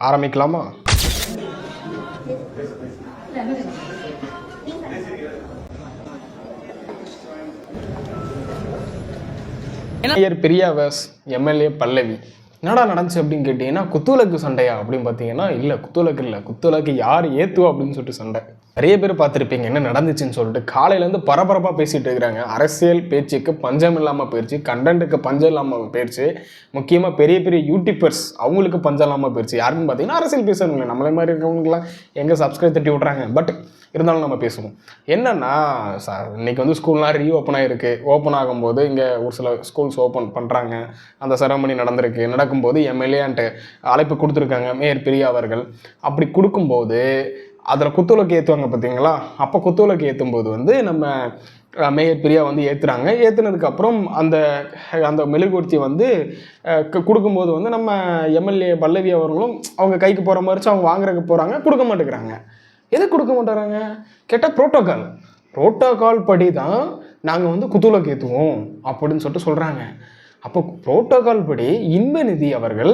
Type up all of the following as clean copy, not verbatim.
ஆரம்பிக்கலாமா? Mayor Priya verse MLA பல்லவி. என்னடா நடந்துச்சு அப்படின்னு கேட்டிங்கன்னா, குத்துவிளக்கு சண்டையா அப்படின்னு பார்த்தீங்கன்னா, இல்லை குத்துவிளக்கு இல்லை, குத்துவிளக்கு யார் ஏற்றுவா அப்படின்னு சொல்லிட்டு சண்டை. நிறைய பேர் பார்த்துருப்பீங்க என்ன நடந்துச்சுன்னு சொல்லிட்டு. காலையிலேருந்து பரபரப்பாக பேசிகிட்டு இருக்கிறாங்க. அரசியல் பேச்சுக்கு பஞ்சம் இல்லாமல் போயிடுச்சு, கண்டென்ட்டுக்கு பஞ்சம் இல்லாமல் போயிடுச்சு. முக்கியமாக பெரிய பெரிய யூடியூபர்ஸ் அவங்களுக்கு பஞ்சம் இல்லாமல் போயிடுச்சு. யாருன்னு பார்த்தீங்கன்னா அரசியல் பேசுறவங்க. நம்மளே மாதிரி இருக்கவங்களாம் எங்கே சப்ஸ்கிரைப் தட்டி விட்றாங்க. பட் இருந்தாலும் நம்ம பேசுவோம். என்னென்னா இன்றைக்கி வந்து ஸ்கூல்லாம் ரீஓப்பன் ஆகிருக்கு. ஓப்பன் ஆகும்போது இங்கே ஒரு சில ஸ்கூல்ஸ் ஓப்பன் பண்ணுறாங்க. அந்த செரமனி நடந்திருக்கு. நடக்கும்போது எம்எல்ஏன்ட்டு அழைப்பு கொடுத்துருக்காங்க மேயர் பிரியா அவர்கள். அப்படி கொடுக்கும்போது அதில் குத்துவிளக்கு ஏற்றுவாங்க பார்த்தீங்களா? அப்போ குத்துவிளக்கு ஏற்றும்போது வந்து நம்ம மேயர் பிரியா வந்து ஏற்றுறாங்க. ஏற்றுனதுக்கப்புறம் அந்த அந்த மெழுகுவர்த்தி வந்து கொடுக்கும்போது வந்து நம்ம எம்எல்ஏ பல்லவி அவர்களும் அவங்க கைக்கு போகிற மாதிரிச்சு அவங்க வாங்குறதுக்கு போகிறாங்க. கொடுக்க மாட்டேங்கிறாங்க. எதை கொடுக்க மாட்டேறாங்க கேட்டால் ப்ரோட்டோகால் படி தான் நாங்கள் வந்து குத்துவிளக்கு ஏற்றுவோம் அப்படின்னு சொல்லிட்டு சொல்கிறாங்க. அப்போ ப்ரோட்டோகால் படி இன்பநிதி அவர்கள்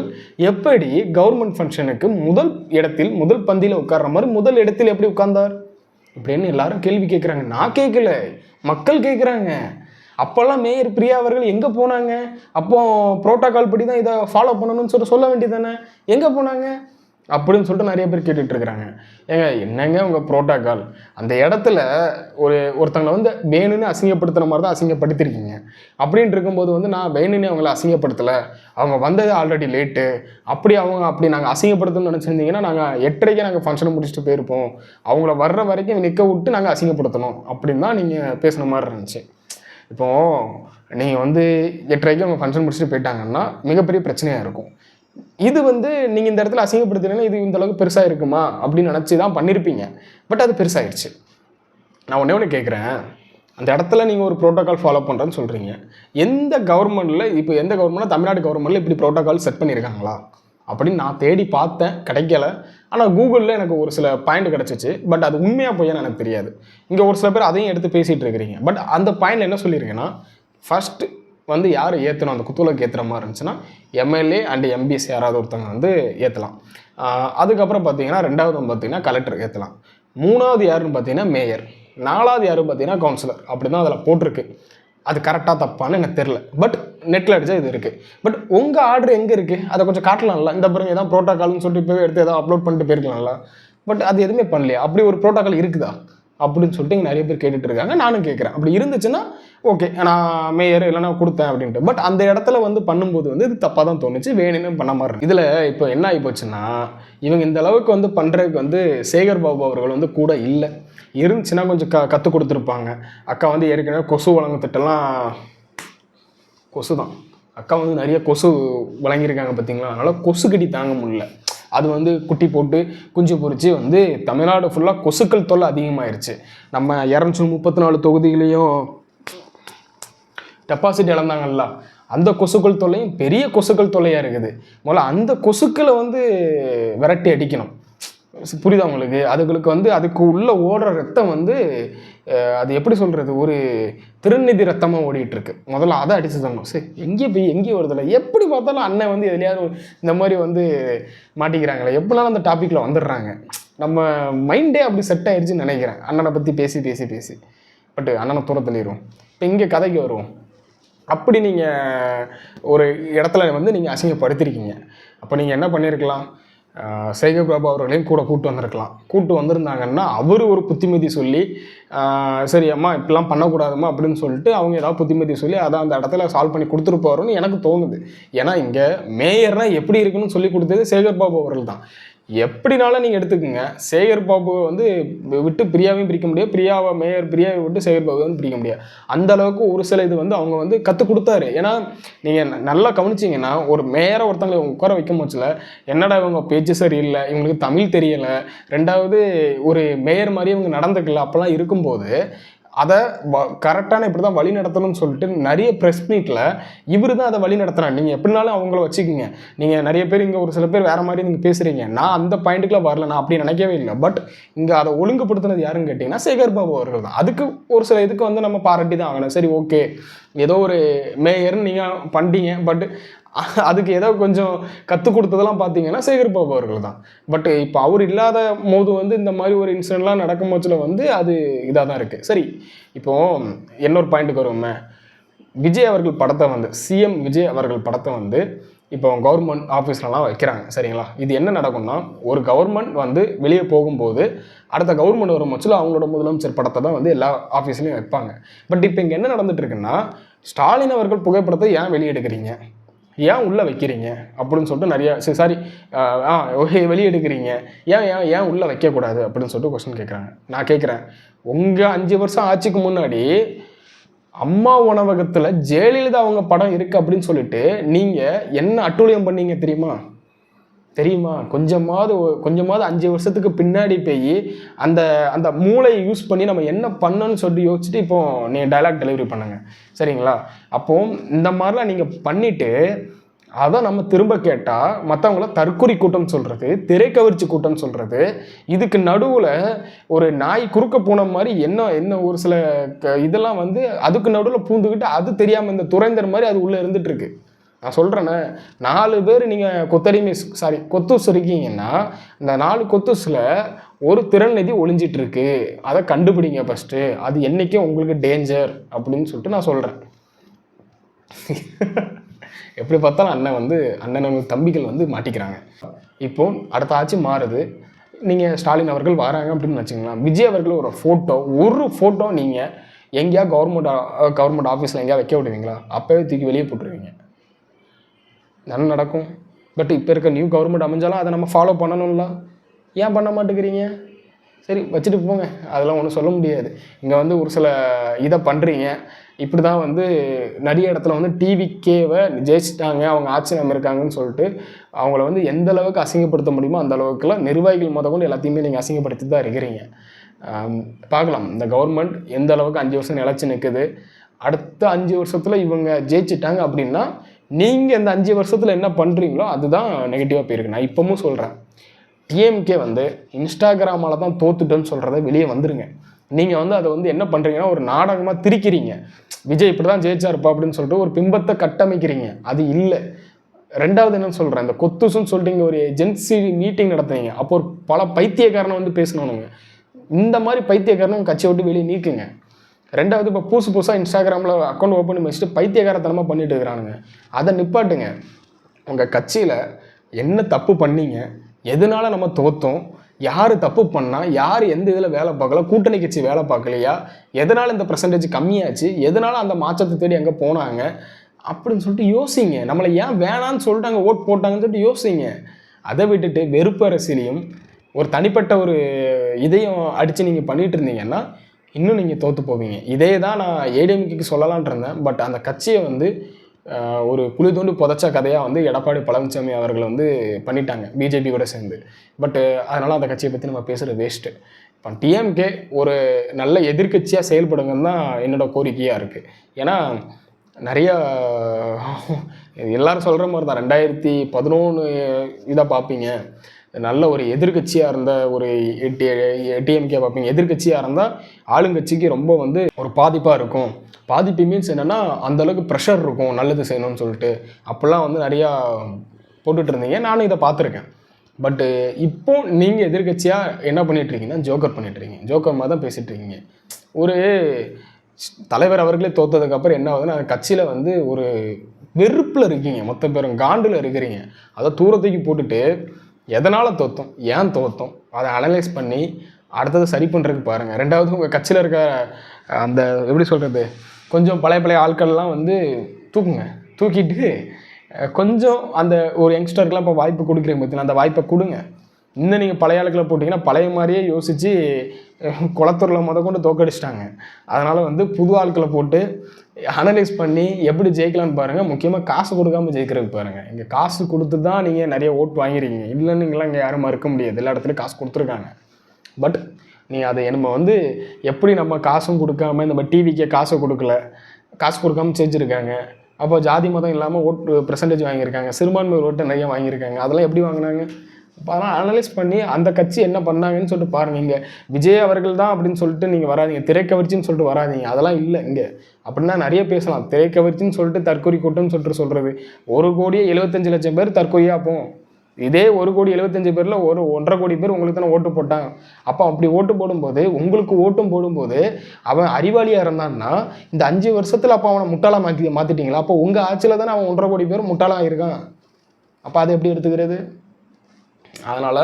எப்படி கவர்மெண்ட் ஃபங்க்ஷனுக்கு முதல் பந்தியில் உட்கார்ற மாதிரி முதல் இடத்தில் எப்படி உட்கார்ந்தார் இப்படின்னு எல்லாரும் கேள்வி கேட்குறாங்க. நான் கேட்கல, மக்கள் கேட்குறாங்க. அப்போல்லாம் மேயர் பிரியா அவர்கள் எங்கே போனாங்க? அப்போ ப்ரோட்டோகால் படி தான் இதை ஃபாலோ பண்ணணும்னு சொல்ல வேண்டியதானே, எங்கே போனாங்க அப்படின்னு சொல்லிட்டு நிறைய பேர் கேட்டுட்டு இருக்கிறாங்க. ஏங்க என்னங்க உங்கள் ப்ரோட்டோகால்? அந்த இடத்துல ஒருத்தங்களை வந்து வேணும்னு அசிங்கப்படுத்துகிற மாதிரி தான் அசிங்கப்படுத்திருக்கீங்க. அப்படின்ட்டு இருக்கும்போது வந்து நான் வேணும்னு அவங்கள அசிங்கப்படுத்தலை, அவங்க வந்தது ஆல்ரெடி லேட்டு, அப்படி நாங்கள் அசிங்கப்படுத்தணும்னு நினச்சிருந்தீங்கன்னா நாங்கள் 8:30 நாங்கள் ஃபங்க்ஷனை முடிச்சுட்டு போயிருப்போம், அவங்கள வர்ற வரைக்கும் நிற்க விட்டு நாங்கள் அசிங்கப்படுத்தணும் அப்படின்னு தான் நீங்கள் பேசுன மாதிரி இருந்துச்சு. இப்போது நீங்கள் வந்து 8:30 அவங்க ஃபங்க்ஷன் முடிச்சுட்டு போயிட்டாங்கன்னா மிகப்பெரிய பிரச்சனையாக இருக்கும். இது வந்து நீங்கள் இந்த இடத்துல அசிங்கப்படுத்தினீங்கன்னா இது இந்த அளவுக்கு பெருசாக இருக்குமா அப்படின்னு நினச்சி தான் பண்ணியிருப்பீங்க. பட் அது பெருசாகிடுச்சு. நான் ஒன்று கேட்குறேன், அந்த இடத்துல நீங்கள் ஒரு ப்ரோட்டோகால் ஃபாலோ பண்ணுறேன்னு சொல்கிறீங்க. எந்த கவர்மெண்ட்டில் தமிழ்நாடு கவர்மெண்ட்டில் இப்படி ப்ரோட்டோகால் செட் பண்ணியிருக்காங்களா அப்படின்னு நான் தேடி பார்த்தேன், கிடைக்கல. ஆனால் கூகுளில் எனக்கு ஒரு சில பாயிண்ட் கிடச்சிச்சு. பட் அது உண்மையாக போயான்னு எனக்கு தெரியாது. இங்கே ஒரு சில பேர் அதையும் எடுத்து பேசிகிட்டு இருக்கிறீங்க. பட் அந்த பாயிண்டில் என்ன சொல்லியிருக்கேன்னா, ஃபஸ்ட்டு வந்து யார் ஏற்றணும் அந்த குத்துவிளக்கு ஏற்றுற மாதிரி இருந்துச்சுன்னா எம்எல்ஏ அண்ட் எம்பிஎஸ் யாராவது ஒருத்தவங்க வந்து ஏற்றலாம். அதுக்கப்புறம் பார்த்தீங்கன்னா 2வது பார்த்தீங்கன்னா கலெக்டர் ஏற்றலாம். 3வது யாருன்னு பார்த்தீங்கன்னா மேயர். 4வது யாருன்னு பார்த்தீங்கன்னா கவுன்சிலர். அப்படி தான் அதில் போட்டிருக்கு. அது கரெக்டாக தப்பான்னு எனக்கு தெரில. பட் நெட்டில் அடித்தா இது இருக்குது. பட் உங்கள் ஆர்டர் எங்கே இருக்குது அதை கொஞ்சம் காட்டலாம்ல. இந்த பிறகு ஏதாவது ப்ரோட்டோகால்னு சொல்லிட்டு போய் எடுத்து ஏதாவது அப்லோட் பண்ணிட்டு போயிருக்கலாம்ல. பட் அது எதுவுமே பண்ணலையா? அப்படி ஒரு ப்ரோட்டோகால் இருக்குதா அப்படின்னு சொல்லிட்டு இங்கே நிறைய பேர் கேட்டுட்டு இருக்காங்க. நானும் கேட்குறேன், அப்படி இருந்துச்சுன்னா ஓகே, நான் மேயர் இல்லைனா கொடுத்தேன் அப்படின்ட்டு. பட் அந்த இடத்துல வந்து பண்ணும்போது வந்து இது தப்பாக தான் தோணுச்சு, வேணும்னு பண்ண மாதிரி. இதில் இப்போ என்ன ஆகி போச்சுன்னா, இவங்க இந்த அளவுக்கு வந்து பண்ணுறதுக்கு வந்து சேகர் பாபு அவர்கள் வந்து கூட இல்லை. இருந்துச்சுன்னா கொஞ்சம் கற்றுக் கொடுத்துருப்பாங்க. அக்கா வந்து ஏற்கனவே கொசு வழங்கும் திட்டம்லாம் கொசு தான். அக்கா வந்து நிறைய கொசு வழங்கியிருக்காங்க பார்த்தீங்களா. அதனால் கொசு கடி தாங்க முடியல. அது வந்து குட்டி போட்டு குஞ்சு பொறிச்சு வந்து தமிழ்நாடு ஃபுல்லாக கொசுக்கள் தொல்லை அதிகமாகிருச்சு. நம்ம 234 தொகுதியிலையும் டெபாசிட் இழந்தாங்கல்ல, அந்த கொசுக்கள் தொல்லையும் பெரிய கொசுக்கள் தொல்லையாக இருக்குது. முதல்ல அந்த கொசுக்களை வந்து விரட்டி அடிக்கணும். புரியுதா உங்களுக்கு? அதுகளுக்கு வந்து அதுக்கு உள்ள ஓடுற ரத்தம் வந்து அது எப்படி சொல்கிறது, ஒரு திருநிதி ரத்தமாக ஓடிட்டுருக்கு. முதல்ல அதை அடிச்சு தரணும். சரி, எங்கேயும் வருதில்ல. எப்படி பார்த்தாலும் அண்ணன் வந்து எதுலையாவது இந்த மாதிரி வந்து மாட்டிக்கிறாங்களே, எப்படினாலும் அந்த டாப்பிக்கில் வந்துடுறாங்க. நம்ம மைண்டே அப்படி செட் ஆயிடுச்சுன்னு நினைக்கிறேன், அண்ணனை பற்றி பேசி. பட் அண்ணனை தூர தள்ளிடுவோம். இப்போ இங்கே கதைக்கு வருவோம். அப்படி நீங்கள் ஒரு இடத்துல வந்து நீங்கள் அசிங்கப்படுத்திருக்கீங்க. அப்போ நீங்கள் என்ன பண்ணியிருக்கலாம், சேகர் பாபு அவர்களையும் கூட கூப்பிட்டு வந்திருந்தாங்கன்னா அவர் ஒரு புத்திமதி சொல்லி, சரி அம்மா இப்படிலாம் பண்ணக்கூடாதுமா அப்படின்னு சொல்லிட்டு அவங்க ஏதாவது புத்திமதி சொல்லி அதை அந்த இடத்துல சால்வ் பண்ணி கொடுத்துருப்பாருன்னு எனக்கு தோணுது. ஏன்னா இங்கே மேயர்னால் எப்படி இருக்குன்னு சொல்லி கொடுத்தது சேகர் பாபு அவர்கள் தான். எப்படினாலும் நீங்கள் எடுத்துக்கோங்க, சேகர் பாபுவை வந்து விட்டு பிரியாவையும் பிரிக்க முடியாது, பிரியாவை விட்டு சேகர் பாபுவையும் பிரிக்க முடியாது. அந்த அளவுக்கு ஒரு சில இது வந்து அவங்க வந்து கற்றுக் கொடுத்தாரு. ஏன்னா நீங்கள் நல்லா கவனிச்சிங்கன்னா, ஒரு மேயரை ஒருத்தங்களை உட்கார வைக்கும் போச்சுல, என்னடா இவங்க பேச்சு சரியில்லை, இவங்களுக்கு தமிழ் தெரியலை, 2வது ஒரு மேயர் மாதிரி இவங்க நடந்துக்கல, அப்போல்லாம் இருக்கும்போது அதை கரெக்டான இப்படி தான் வழி நடத்தணும்னு சொல்லிட்டு நிறைய ப்ரெஸ் மீட்டில் இவர் தான் அதை வழி நடத்துகிறார். நீங்கள் எப்படினாலும் அவங்கள வச்சுக்கிங்க. நீங்கள் நிறைய பேர் இங்கே ஒரு சில பேர் வேறு மாதிரி நீங்கள் பேசுகிறீங்க. நான் அந்த பாயிண்ட்டுக்குலாம் வரல, நான் அப்படி நினைக்கவே இல்லை. பட் இங்கே அதை ஒழுங்குபடுத்தினது யாருன்னு கேட்டிங்கன்னா சேகர் பாபு அவர்கள் தான். அதுக்கு ஒரு சில இதுக்கு வந்து நம்ம பாராட்டி தான் ஆகணும். சரி ஓகே, ஏதோ ஒரு மேயர்னு நீங்கள் பண்ணிட்டீங்க. பட் அதுக்கு ஏதோ கொஞ்சம் கற்றுக் கொடுத்ததெல்லாம் பார்த்தீங்கன்னா சேகர் பாபு அவர்கள் தான். பட் இப்போ அவர் இல்லாத போது வந்து இந்த மாதிரி ஒரு இன்சிடென்ட்லாம் நடக்கும் போதில் வந்து அது இதாக தான் இருக்குது. சரி, இப்போது இன்னொரு பாயிண்ட்டுக்கு வருவோமே, விஜய் அவர்கள் படத்தை வந்து சிஎம் விஜய் அவர்கள் படத்தை வந்து இப்போ கவர்மெண்ட் ஆஃபீஸ்லலாம் வைக்கிறாங்க சரிங்களா. இது என்ன நடக்கும்னா, ஒரு கவர்மெண்ட் வந்து வெளியே போகும்போது அடுத்த கவர்மெண்ட் வரும் பட்சத்தில் அவங்களோட முதலமைச்சர் படத்தை தான் வந்து எல்லா ஆஃபீஸ்லையும் வைப்பாங்க. பட் இப்போ இங்கே என்ன நடந்துட்டு இருக்குன்னா, ஸ்டாலின் அவர்கள் புகைப்படத்தை ஏன் வெளியெடுக்கிறீங்க, ஏன் உள்ளே வைக்கிறீங்க அப்படின்னு சொல்லிட்டு நிறைய சாரி வெளியே எடுக்கிறீங்க, ஏன் ஏன் ஏன் உள்ளே வைக்கக்கூடாது அப்படின்னு சொல்லிட்டு கொஸ்டின் கேட்குறாங்க. நான் கேட்குறேன், உங்கள் 5 வருஷம் ஆட்சிக்கு முன்னாடி அம்மா உணவகத்தில் ஜெயலலிதா அவங்க படம் இருக்குது அப்படின்னு சொல்லிட்டு நீங்கள் என்ன அட்டூழியம் பண்ணீங்க தெரியுமா? கொஞ்சமாவது 5 வருஷத்துக்கு பின்னாடி போய் அந்த அந்த மூளையை யூஸ் பண்ணி நம்ம என்ன பண்ணணும்னு சொல்லி யோசிச்சுட்டு இப்போ நீங்கள் டைலாக் டெலிவரி பண்ணுங்க சரிங்களா. அப்போ இந்த மாதிரிலாம் நீங்கள் பண்ணிவிட்டு அதை நம்ம திரும்ப கேட்டால் மற்றவங்கள தற்கொலை கூட்டம் சொல்கிறது, திரைக்கவர்ச்சி கூட்டம் சொல்கிறது, இதுக்கு நடுவில் ஒரு நாய் குறுக்க போன மாதிரி என்ன ஒரு சில இதெல்லாம் வந்து அதுக்கு நடுவில் பூந்துக்கிட்டு அது தெரியாமல் இந்த துரைந்தர் மாதிரி அது உள்ளே இருந்துகிட்ருக்கு. நான் சொல்கிறேன்னே, 4 பேர் நீங்கள் கொத்தூஸ் இருக்கீங்கன்னா இந்த 4 கொத்தூஸில் ஒரு திறன்நிதி ஒளிஞ்சிட்ருக்கு, அதை கண்டுபிடிங்க ஃபஸ்ட்டு, அது என்றைக்கும் உங்களுக்கு டேஞ்சர் அப்படின்னு சொல்லிட்டு நான் சொல்கிறேன். எப்படி பார்த்தாலும் அண்ணன் தம்பிகள் வந்து மாட்டிக்கிறாங்க. இப்போ அடுத்த ஆட்சி மாறுது, நீங்கள் ஸ்டாலின் அவர்கள் வராங்க அப்படின்னு வச்சுக்கலாம். விஜய் அவர்கள் ஒரு ஃபோட்டோ நீங்கள் எங்கேயா கவர்மெண்ட் ஆஃபீஸில் எங்கேயா வைக்க விடுவீங்களா? அப்போவே தூக்கி வெளியே போட்டுருவீங்க. தானே நடக்கும். பட் இப்போ இருக்க நியூ கவர்மெண்ட் அமைஞ்சாலும் அதை நம்ம ஃபாலோ பண்ணணும்ல, ஏன் பண்ண மாட்டேங்கிறீங்க? சரி, வச்சுட்டு போங்க, அதெல்லாம் ஒன்றும் சொல்ல முடியாது. இங்கே வந்து ஒரு சில இதை பண்ணுறீங்க. இப்படி தான் வந்து நிறைய இடத்துல வந்து டிவிக்கேவை ஜெயிச்சிட்டாங்க, அவங்க ஆட்சி இருக்காங்கன்னு சொல்லிட்டு அவங்கள வந்து எந்த அளவுக்கு அசிங்கப்படுத்த முடியுமோ அந்த அளவுக்குலாம் நிர்வாகிகள் கொண்டு எல்லாத்தையுமே நீங்கள் அசிங்கப்படுத்தி தான் இருக்கிறீங்க. பார்க்கலாம் இந்த கவர்மெண்ட் எந்த அளவுக்கு 5 வருஷம் நிலச்சி நிற்குது. அடுத்த 5 வருஷத்தில் இவங்க ஜெயிச்சிட்டாங்க அப்படின்னா நீங்கள் இந்த 5 வருஷத்தில் என்ன பண்ணுறீங்களோ அதுதான் நெகட்டிவாக போயிருக்கு. நான் இப்போவும் சொல்கிறேன், டிஎம்கே வந்து இன்ஸ்டாகிராமால் தான் தோத்துட்டோன்னு சொல்கிறத வெளியே வந்துடுங்க. நீங்கள் வந்து அதை வந்து என்ன பண்ணுறீங்கன்னா ஒரு நாடகமாக திரிக்கிறீங்க. விஜய் இப்படி தான் ஜெயிச்சாருப்பா அப்படின்னு சொல்லிட்டு ஒரு பிம்பத்தை கட்டமைக்கிறீங்க. அது இல்லை. ரெண்டாவது என்னன்னு சொல்கிறேன், இந்த கொத்துசுன்னு சொல்லிட்டு இங்கே ஒரு ஏஜென்சி மீட்டிங் நடத்துறீங்க. அப்போ ஒரு பல பைத்தியக்காரனை வந்து பேசணுங்க. இந்த மாதிரி பைத்தியக்காரனை கட்சியை விட்டு வெளியே நீக்குங்க. ரெண்டாவது, இப்போ புதுசாக இன்ஸ்டாகிராமில் அக்கௌண்ட் ஓப்பன் பண்ணி வச்சுட்டு பைத்தியக்காரத்தனமாக பண்ணிட்டு இருக்கிறானுங்க. அதை நிப்பாட்டுங்க. உங்கள் கட்சியில் என்ன தப்பு பண்ணீங்க, எதனால நம்ம தோற்றோம், யார் தப்பு பண்ணால், யார் எந்த இதில் வேலை பார்க்கல, கூட்டணி கட்சி வேலை பார்க்கலையா, எதனால் இந்த பர்சன்டேஜ் கம்மியாச்சு, எதனால் அந்த மாற்றத்தை தேடி அங்கே போனாங்க அப்படின்னு சொல்லிட்டு யோசிங்க. நம்மளை ஏன் வேணான்னு சொல்லிட்டாங்க ஓட் போட்டாங்கன்னு சொல்லிட்டு யோசிங்க. அதை விட்டுட்டு வெறுப்பு அரசியலையும் ஒரு தனிப்பட்ட ஒரு இதையும் அடித்து நீங்கள் பண்ணிகிட்டு இருந்தீங்கன்னா இன்னும் நீங்கள் தோற்று போவீங்க. இதே தான் நான் ஏடிஎம்கேக்கு சொல்லலான் இருந்தேன். பட் அந்த கட்சியை வந்து ஒரு குழி தோண்டி புதைச்ச கதையாக வந்து எடப்பாடி பழனிசாமி அவர்கள் வந்து பண்ணிட்டாங்க பிஜேபியோட சேர்ந்து. பட் அதனால் அந்த கட்சியை பற்றி நம்ம பேசுகிறது வேஸ்ட்டு. இப்போ டிஎம்கே ஒரு நல்ல எதிர்கட்சியாக செயல்படுங்கன்னு தான் என்னோடய கோரிக்கையாக இருக்குது. ஏன்னா நிறையா எல்லோரும் சொல்கிற மாதிரி தான் 2011 இதை பார்ப்பீங்க, நல்ல ஒரு எதிர்கட்சியாக இருந்த ஒரு டிஎம்கே பார்ப்பீங்க. எதிர்கட்சியாக இருந்தால் ஆளுங்கட்சிக்கு ரொம்ப வந்து ஒரு பாதிப்பாக இருக்கும். பாதிப்பு மீன்ஸ் என்னென்னா அந்தளவுக்கு ப்ரெஷர் இருக்கும் நல்லது செய்யணும்னு சொல்லிட்டு. அப்போல்லாம் வந்து நிறையா போட்டுட்டு இருந்தீங்க, நானும் இதை பார்த்துருக்கேன். பட்டு இப்போ நீங்கள் எதிர்கட்சியாக என்ன பண்ணிகிட்ருக்கீங்கன்னா ஜோக்கர் பண்ணிகிட்ருக்கீங்க. ஜோக்கர் மாதிரி தான் பேசிகிட்ருக்கீங்க. ஒரு தலைவர் அவர்களே தோற்றதுக்கப்புறம் என்ன ஆகுதுன்னா அந்த கட்சியில் வந்து ஒரு வெறுப்பில் இருக்கீங்க, மொத்த பேரும் காண்டில் இருக்கிறீங்க. அதை தூரத்துக்கு போட்டுட்டு எதனால் தோற்றோம், ஏன் தோற்றோம், அதை அனலைஸ் பண்ணி அடுத்தது சரி பண்ணுறதுக்கு பாருங்கள். ரெண்டாவது, உங்கள் கட்சியில் இருக்க அந்த எப்படி சொல்கிறது, கொஞ்சம் பழைய ஆட்கள்லாம் வந்து தூக்கிட்டு கொஞ்சம் அந்த ஒரு யங்ஸ்டருக்கெலாம் இப்போ வாய்ப்பு கொடுக்குறீங்க பார்த்தீங்கன்னா அந்த வாய்ப்பை கொடுங்க. இன்னும் நீங்கள் பழைய ஆளுக்களை போட்டிங்கன்னா பழைய மாதிரியே யோசித்து குளத்தூரில் கொண்டு தோக்கடிச்சிட்டாங்க. அதனால் வந்து புது ஆட்களை போட்டு அனலைஸ் பண்ணி எப்படி ஜெயிக்கலான்னு பாருங்கள். முக்கியமாக காசு கொடுக்காமல் ஜெயிக்கிறதுக்கு பாருங்கள். இங்கே காசு கொடுத்து தான் நீங்கள் நிறைய ஓட்டு வாங்கிருக்கீங்க. இல்லைன்னு நீங்களாம் இங்கே யாரும் மறுக்க முடியாது, எல்லா இடத்துலையும் காசு கொடுத்துருக்காங்க. பட் நீங்கள் அதை நம்ம வந்து எப்படி நம்ம காசும் கொடுக்காம நம்ம டிவிக்கே காசை காசு கொடுக்காம செஞ்சுருக்காங்க. அப்போ ஜாதி மதம் இல்லாமல் ஓட்டு பெர்சன்டேஜ் வாங்கியிருக்காங்க, சிறுபான்மை ஓட்டை நிறைய வாங்கியிருக்காங்க. அதெல்லாம் எப்படி வாங்கினாங்க? அப்போ அதெல்லாம் அனலைஸ் பண்ணி அந்த கட்சி என்ன பண்ணாங்கன்னு சொல்லிட்டு பாருங்க. இங்கே விஜய் அவர்கள் தான் அப்படின்னு சொல்லிட்டு நீங்கள் வராதிங்க, திரைக்கவர்ச்சின்னு சொல்லிட்டு வராதிங்க. அதெல்லாம் இல்லை இங்கே. அப்படின்னா நிறைய பேசலாம். திரைக்கவர்ச்சின்னு சொல்லிட்டு தற்கொலை கூட்டம்னு சொல்லிட்டு சொல்கிறது 1,75,00,000 பேர் தற்கொலையாக போகும். இதே 1,75,00,000 பேரில் 1.5 கோடி பேர் உங்களுக்கு தானே ஓட்டு போட்டாங்க. அப்போ அப்படி ஓட்டு போடும்போது, உங்களுக்கு ஓட்டும் போடும்போது அவன் அறிவாளியாக இருந்தான்னா இந்த 5 வருஷத்தில் அப்போ அவனை முட்டாளாக மாற்றிட்டீங்களா? அப்போ உங்கள் ஆட்சியில் தானே அவன் 1.5 கோடி பேர் முட்டாளாக இருக்கான். அப்போ அதை எப்படி எடுத்துக்கிறது? அதனால்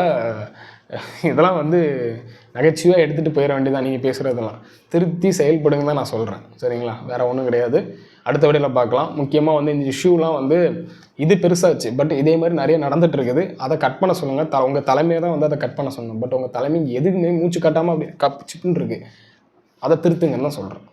இதெல்லாம் நகைச்சுவையாக எடுத்துகிட்டு போயிட வேண்டியதான். நீங்கள் பேசுகிறதெல்லாம் திருத்தி செயல்படுங்க தான் நான் சொல்கிறேன். சரிங்களா? வேறு ஒன்றும் கிடையாது. அடுத்த வீடியோவில் பார்க்கலாம். முக்கியமாக இந்த இஷ்யூலாம் இது பெருசாச்சு. பட் இதே மாதிரி நிறைய நடந்துட்டு இருக்குது. அதை கட் பண்ண சொல்லுங்கள். உங்கள் தலைமையை தான் அதை கட் பண்ண சொல்லணும். பட் உங்கள் தலைமை எதுக்குமே மூச்சு கட்டாமல் அப்படி சிப்புன்னு இருக்குது. அதை திருத்துங்கன்னு தான் சொல்கிறேன்.